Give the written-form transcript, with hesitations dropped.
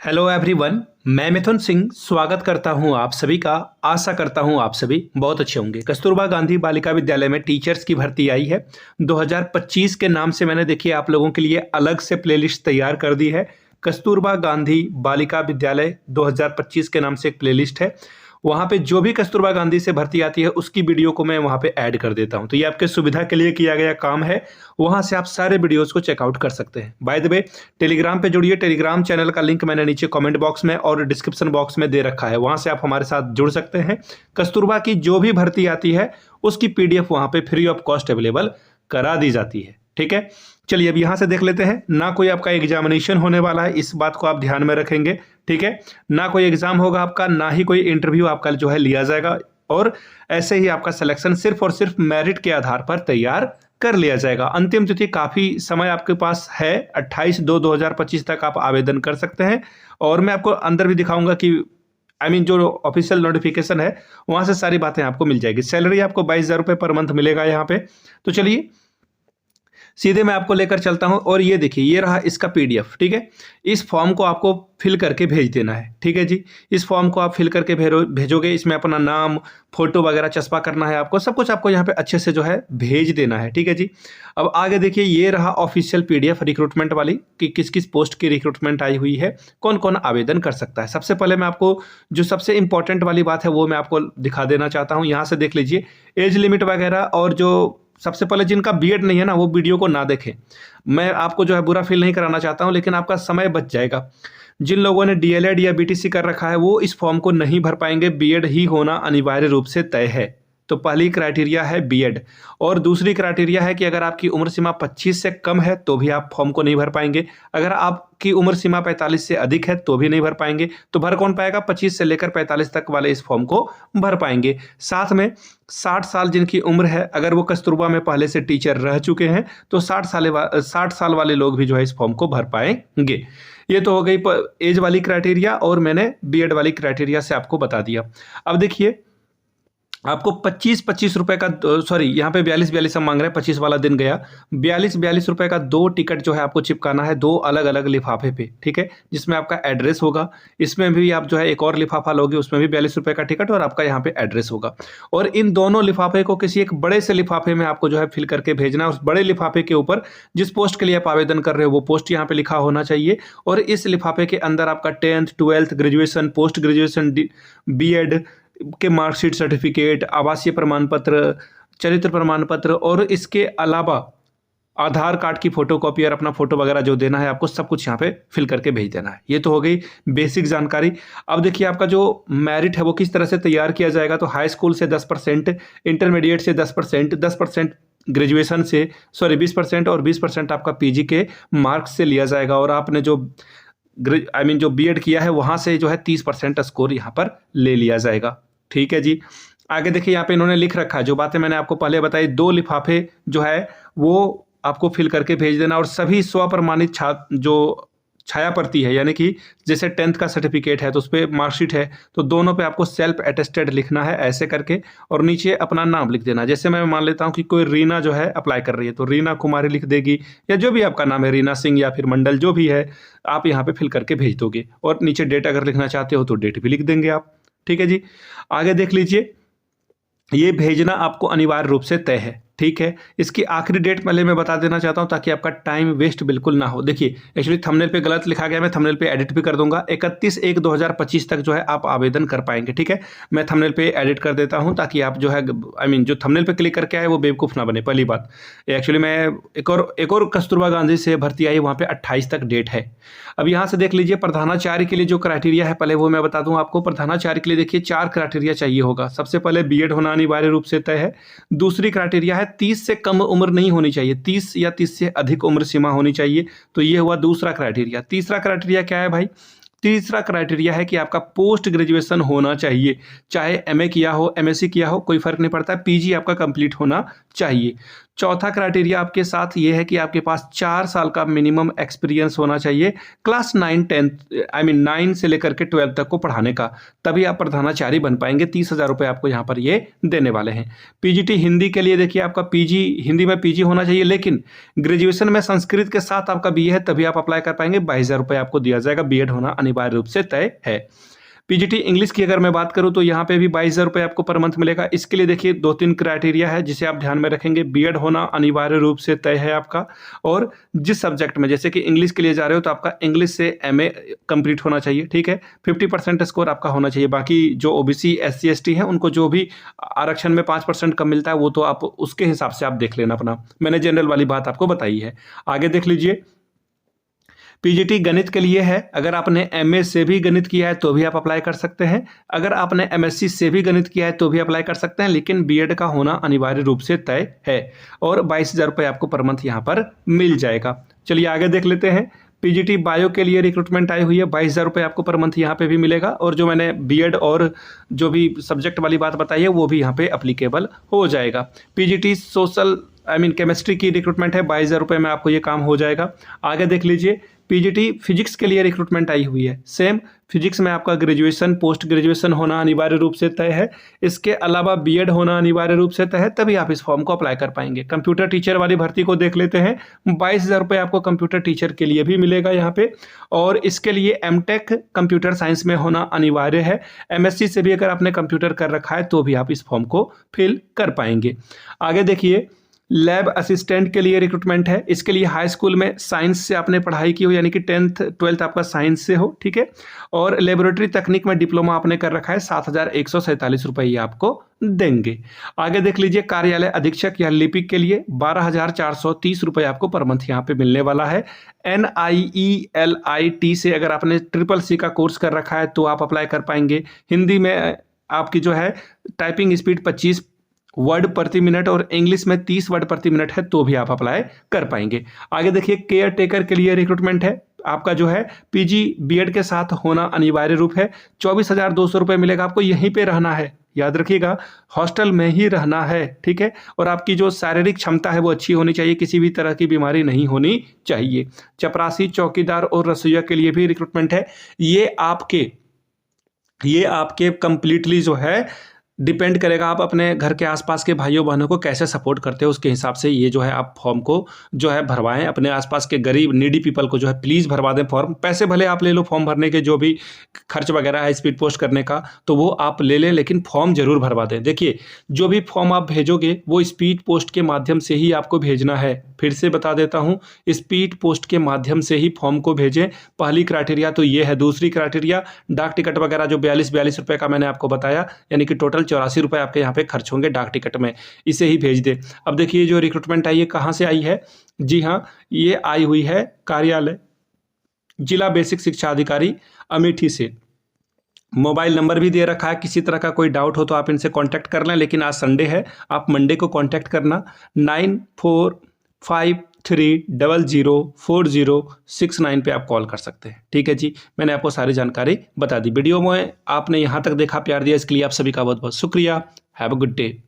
Hello everyone, मैं मिथुन सिंह स्वागत करता हूं आप सभी का। आशा करता हूं आप सभी बहुत अच्छे होंगे। कस्तूरबा गांधी बालिका विद्यालय में टीचर्स की भर्ती आई है 2025 के नाम से। मैंने देखिए आप लोगों के लिए अलग से प्लेलिस्ट तैयार कर दी है। कस्तूरबा गांधी बालिका विद्यालय 2025 के नाम से एक प्लेलिस्ट है। वहाँ पे जो भी कस्तूरबा गांधी से भर्ती आती है उसकी वीडियो को मैं वहाँ पे ऐड कर देता हूँ। तो ये आपके सुविधा के लिए किया गया काम है। वहाँ से आप सारे वीडियोस को चेकआउट कर सकते हैं। बाय द वे, टेलीग्राम पे जुड़िए। टेलीग्राम चैनल का लिंक मैंने नीचे कमेंट बॉक्स में और डिस्क्रिप्शन बॉक्स में दे रखा है। वहाँ से आप हमारे साथ जुड़ सकते हैं। कस्तूरबा की जो भी भर्ती आती है उसकी PDF वहाँ पे फ्री ऑफ कॉस्ट अवेलेबल करा दी जाती है। ठीक है, चलिए अब यहाँ से देख लेते हैं। ना कोई आपका एग्जामिनेशन होने वाला है, इस बात को आप ध्यान में रखेंगे। ठीक है, ना कोई एग्जाम होगा आपका, ना ही कोई इंटरव्यू आपका जो है लिया जाएगा, और ऐसे ही आपका सिलेक्शन सिर्फ और सिर्फ मेरिट के आधार पर तैयार कर लिया जाएगा। अंतिम तिथि काफ़ी समय आपके पास है, 28/2/2025 तक आप आवेदन कर सकते हैं। और मैं आपको अंदर भी दिखाऊंगा कि जो ऑफिशियल नोटिफिकेशन है वहाँ से सारी बातें आपको मिल जाएगी। सैलरी आपको 22,000 रुपये पर मंथ मिलेगा यहाँ पे। तो चलिए सीधे मैं आपको लेकर चलता हूं। और ये देखिए, ये रहा इसका PDF। ठीक है, इस फॉर्म को आपको फिल करके भेज देना है। ठीक है जी, इस फॉर्म को आप फिल करके भेजोगे। इसमें अपना नाम, फोटो वगैरह चस्पा करना है आपको, सब कुछ आपको यहाँ पे अच्छे से जो है भेज देना है। ठीक है जी, अब आगे देखिए, ये रहा ऑफिशियल PDF रिक्रूटमेंट वाली कि किस किस पोस्ट की रिक्रूटमेंट आई हुई है, कौन कौन आवेदन कर सकता है। सबसे पहले मैं आपको जो सबसे इंपॉर्टेंट वाली बात है वो मैं आपको दिखा देना चाहता हूँ। यहाँ से देख लीजिए एज लिमिट वगैरह, और जो सबसे पहले जिनका B.Ed नहीं है ना वो वीडियो को ना देखें। मैं आपको जो है बुरा फील नहीं कराना चाहता हूं, लेकिन आपका समय बच जाएगा। जिन लोगों ने DLED या BTC कर रखा है वो इस फॉर्म को नहीं भर पाएंगे। B.Ed ही होना अनिवार्य रूप से तय है। तो पहली क्राइटेरिया है B.Ed, और दूसरी क्राइटेरिया है कि अगर आपकी उम्र सीमा 25 से कम है तो भी आप फॉर्म को नहीं भर पाएंगे। अगर आपकी उम्र सीमा 45 से अधिक है तो भी नहीं भर पाएंगे। तो भर कौन पाएगा? 25 से लेकर 45 तक वाले इस फॉर्म को भर पाएंगे। साथ में 60 साल जिनकी उम्र है, अगर वो कस्तूरबा में पहले से टीचर रह चुके हैं तो 60 साल वाले लोग भी जो है इस फॉर्म को भर पाएंगे। ये तो हो गई एज वाली क्राइटेरिया, और मैंने B.Ed वाली क्राइटेरिया से आपको बता दिया। अब देखिए, आपको 25-25 रुपए का, सॉरी यहाँ पे 42-42 हम मांग रहे हैं, 25 वाला दिन गया। 42-42 रुपए का 2 टिकट जो है आपको चिपकाना है 2 अलग अलग लिफाफे पे। ठीक है, जिसमें आपका एड्रेस होगा। इसमें भी आप जो है एक और लिफाफा लोगे, उसमें भी 42 रुपए का टिकट और आपका यहाँ पे एड्रेस होगा। और इन दोनों लिफाफे को किसी एक बड़े से लिफाफे में आपको जो है फिल करके भेजना है। उस बड़े लिफाफे के ऊपर जिस पोस्ट के लिए आप आवेदन कर रहे हो वो पोस्ट यहाँ पे लिखा होना चाहिए। और इस लिफाफे के अंदर आपका 10th 12th graduation, post graduation, B.Ed के मार्कशीट, सर्टिफिकेट, आवासीय प्रमाण पत्र, चरित्र प्रमाण पत्र, और इसके अलावा आधार कार्ड की फोटोकॉपी और अपना फोटो वगैरह जो देना है आपको, सब कुछ यहाँ पे फिल करके भेज देना है। ये तो हो गई बेसिक जानकारी। अब देखिए, आपका जो मेरिट है वो किस तरह से तैयार किया जाएगा। तो हाई स्कूल से 10%, इंटरमीडिएट से 10%, 10% ग्रेजुएशन से, सॉरी 20%, और 20% आपका PG के मार्क्स से लिया जाएगा। और आपने जो जो B.Ed किया है वहाँ से जो है 30% स्कोर यहाँ पर ले लिया जाएगा। ठीक है जी, आगे देखिए, यहाँ पे इन्होंने लिख रखा है जो बातें मैंने आपको पहले बताई। 2 लिफाफे जो है वो आपको फिल करके भेज देना, और सभी स्वप्रमाणित जो छाया प्रति है, यानी कि जैसे 10th का सर्टिफिकेट है तो उस पर मार्कशीट है, तो दोनों पे आपको सेल्फ अटेस्टेड लिखना है ऐसे करके, और नीचे अपना नाम लिख देना। जैसे मैं मान लेता हूँ कि कोई रीना जो है अप्लाई कर रही है तो रीना कुमारी लिख देगी, या जो भी आपका नाम है, रीना सिंह या फिर मंडल, जो भी है आप यहाँ पे फिल करके भेज दोगे। और नीचे डेट अगर लिखना चाहते हो तो डेट भी लिख देंगे आप। ठीक है जी, आगे देख लीजिए, ये भेजना आपको अनिवार्य रूप से तय है। ठीक है, इसकी आखिरी डेट पहले मैं बता देना चाहता हूं ताकि आपका टाइम वेस्ट बिल्कुल ना हो। देखिए, एक्चुअली थंबनेल पे गलत लिखा गया, मैं थंबनेल पे एडिट भी कर दूंगा। 31/1/2025 तक जो है आप आवेदन कर पाएंगे। ठीक है, मैं थंबनेल पे एडिट कर देता हूं ताकि आप जो है जो थंबनेल पे क्लिक करके आए वो बेवकूफ़ ना बने। पहली बात, एक्चुअली मैं एक और कस्तूरबा गांधी से भर्ती आई, वहाँ पे 28 तक डेट है। अब यहाँ से देख लीजिए, प्रधानाचार्य के लिए जो क्राइटेरिया है पहले वो मैं बता दूँ आपको। प्रधानाचार्य के लिए देखिए 4 क्राइटेरिया चाहिए होगा। सबसे पहले B.Ed होना अनिवार्य रूप से तय है। दूसरी क्राइटेरिया है 30 से कम उम्र नहीं होनी चाहिए, 30 या 30 से अधिक उम्र सीमा होनी चाहिए। तो ये हुआ दूसरा क्राइटेरिया। तीसरा क्राइटेरिया क्या है भाई? तीसरा क्राइटेरिया है कि आपका पोस्ट ग्रेजुएशन होना चाहिए, चाहे MA किया हो, MSc किया हो, कोई फर्क नहीं पड़ता, PG आपका कंप्लीट होना चाहिए। चौथा क्राइटेरिया आपके साथ ये है कि आपके पास 4 साल का मिनिमम एक्सपीरियंस होना चाहिए क्लास 9 से लेकर के 12 तक को पढ़ाने का, तभी आप प्रधानाचार्य बन पाएंगे। 30,000 रुपये आपको यहाँ पर ये देने वाले हैं। पीजीटी हिंदी के लिए देखिए आपका पीजी हिंदी में पीजी होना चाहिए, लेकिन ग्रेजुएशन में संस्कृत के साथ आपका बीए है तभी आप अप्लाई कर पाएंगे। 22,000 रुपये आपको दिया जाएगा। बीएड होना अनिवार्य रूप से तय है। पीजीटी इंग्लिश की अगर मैं बात करूं तो यहाँ पे भी 22,000 रुपये आपको पर मंथ मिलेगा। इसके लिए देखिए 2-3 क्राइटेरिया है जिसे आप ध्यान में रखेंगे। बीएड होना अनिवार्य रूप से तय है आपका, और जिस सब्जेक्ट में, जैसे कि इंग्लिश के लिए जा रहे हो तो आपका इंग्लिश से एमए कंप्लीट होना चाहिए, ठीक है। 50% स्कोर आपका होना चाहिए। बाकी जो ओबीसी SC ST है उनको जो भी आरक्षण में 5% कम मिलता है वो तो आप उसके हिसाब से आप देख लेना अपना, मैंने जनरल वाली बात आपको बताई है। आगे देख लीजिए, पीजीटी गणित के लिए है। अगर आपने एमए से भी गणित किया है तो भी आप अप्लाई कर सकते हैं। अगर आपने एमएससी से भी गणित किया है तो भी अप्लाई कर सकते हैं, लेकिन बीएड का होना अनिवार्य रूप से तय है। और 22,000 रुपये आपको पर मंथ यहाँ पर मिल जाएगा। चलिए आगे देख लेते हैं। पीजीटी बायो के लिए रिक्रूटमेंट आई हुई है। 22,000 रुपये आपको पर मंथ यहाँ पे भी मिलेगा, और जो मैंने बीएड और जो भी सब्जेक्ट वाली बात बताई है वो भी यहाँ पे अप्लीकेबल हो जाएगा। पीजीटी सोशल केमिस्ट्री की रिक्रूटमेंट है। 22,000 रुपये में आपको ये काम हो जाएगा। आगे देख लीजिए, पीजीटी फिजिक्स के लिए रिक्रूटमेंट आई हुई है। सेम फिजिक्स में आपका ग्रेजुएशन पोस्ट ग्रेजुएशन होना अनिवार्य रूप से तय है। इसके अलावा बीएड होना अनिवार्य रूप से तय है, तभी आप इस फॉर्म को अप्लाई कर पाएंगे। कंप्यूटर टीचर वाली भर्ती को देख लेते हैं। 22,000 रुपये आपको कंप्यूटर टीचर के लिए भी मिलेगा यहाँ पे, और इसके लिए एमटेक कंप्यूटर साइंस में होना अनिवार्य है। एमएससी से भी अगर आपने कंप्यूटर कर रखा है तो भी आप इस फॉर्म को फिल कर पाएंगे। आगे देखिए, लैब असिस्टेंट के लिए रिक्रूटमेंट है। इसके लिए हाई स्कूल में साइंस से आपने पढ़ाई की हो, यानी कि 10th 12th आपका साइंस से हो, ठीक है। और लेबोरेटरी तकनीक में डिप्लोमा आपने कर रखा है। 7,147 रुपये ये आपको देंगे। आगे देख लीजिए, कार्यालय अधीक्षक या लिपिक के लिए 12,430 रुपये आपको पर मंथ यहाँ पे मिलने वाला है। NIELIT से अगर आपने CCC का कोर्स कर रखा है तो आप अप्लाई कर पाएंगे। हिंदी में आपकी जो है टाइपिंग स्पीड 25 वर्ड प्रति मिनट और इंग्लिश में 30 वर्ड प्रति मिनट है तो भी आप अप्लाई कर पाएंगे। आगे देखिए, केयर टेकर के लिए रिक्रूटमेंट है। आपका जो है पीजी बीएड के साथ होना अनिवार्य रूप है। 24,200 रुपये मिलेगा आपको। यहीं पे रहना है, याद रखिएगा, हॉस्टल में ही रहना है, ठीक है। और आपकी जो शारीरिक क्षमता है वो अच्छी होनी चाहिए, किसी भी तरह की बीमारी नहीं होनी चाहिए। चपरासी, चौकीदार और रसोइया के लिए भी रिक्रूटमेंट है। ये आपके कंप्लीटली जो है डिपेंड करेगा, आप अपने घर के आसपास के भाइयों बहनों को कैसे सपोर्ट करते हो, उसके हिसाब से ये जो है आप फॉर्म को जो है भरवाएं। अपने आसपास के गरीब नीडी पीपल को जो है प्लीज़ भरवा दें फॉर्म। पैसे भले आप ले लो फॉर्म भरने के, जो भी खर्च वगैरह है स्पीड पोस्ट करने का तो वो आप ले लें, लेकिन फॉर्म जरूर भरवा दें। देखिए, जो भी फॉर्म आप भेजोगे वो स्पीड पोस्ट के माध्यम से ही आपको भेजना है। फिर से बता देता हूँ, स्पीड पोस्ट के माध्यम से ही फॉर्म को भेजें। पहली क्राइटेरिया तो ये है। दूसरी क्राइटेरिया, डाक टिकट वगैरह जो 42 रुपये का मैंने आपको बताया, यानी कि टोटल 84 रुपये आपके यहाँ पे खर्च होंगे डाक टिकट में, इसे ही भेज दे। अब देखिए, जो रिक्रूटमेंट आई है कहाँ से आई है? जी हाँ, ये आई हुई है कार्यालय जिला बेसिक शिक्षा अधिकारी अमेठी से। मोबाइल नंबर भी दे रखा है। किसी तरह का कोई डाउट हो तो आप इनसे कांटेक्ट कर लें, लेकिन आज संडे है, आप मंडे को कांटेक्ट करना। 9453004069 पे आप कॉल कर सकते हैं, ठीक है जी। मैंने आपको सारी जानकारी बता दी। वीडियो में आपने यहाँ तक देखा, प्यार दिया, इसके लिए आप सभी का बहुत बहुत शुक्रिया। Have a good day.